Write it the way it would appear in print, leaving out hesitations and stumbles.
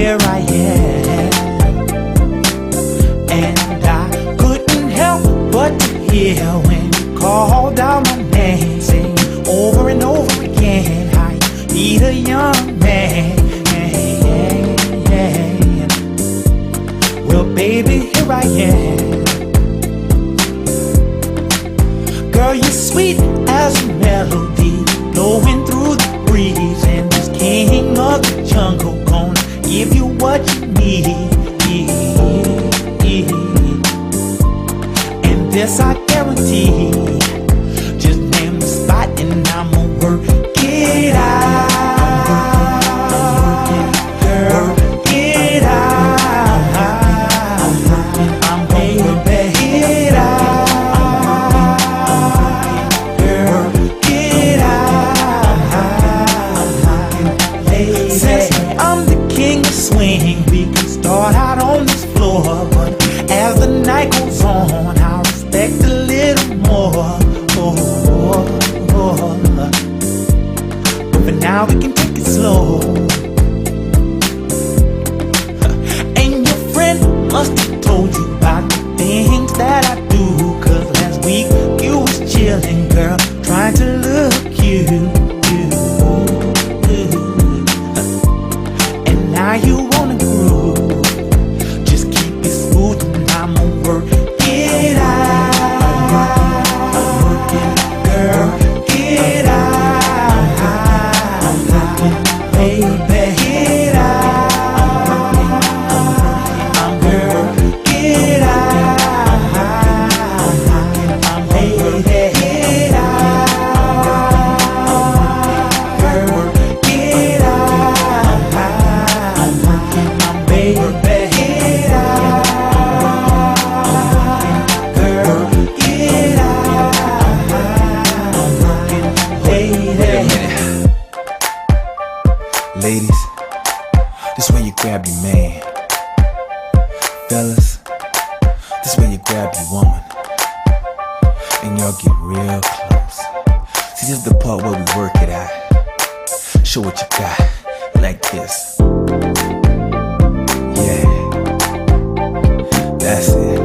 here I am. And I couldn't help but to hear when you called out my name, saying over and over again, how you need a young man. Well, baby, here I am. Girl, you're sweet as a melody, blowing through the breeze, and this king of the jungle gonna give you what you need. And this I guarantee. Just name the spot and I'ma work it out. Girl, get out. I'm gonna work it out. Girl, get out. Since I'm the king of swing, we can start out on this floor, but as the night goes on, I'll respect a little more. But for now we can take it slow. And your friend must have told you about the things that I do, 'cause last week you was chilling, girl, trying to look cute. And now you wanna groove. Just keep it smooth and I'ma work it out. Girl, get out. Baby, get out. Girl, get out. Baby, get out. Girl, get out. Baby, get out. Girl, get out. Ladies, this way you grab your man. Fellas, this way you grab your woman. And y'all get real close. See, this is the part where we work it out. Show what you got, like this. Yeah, that's it.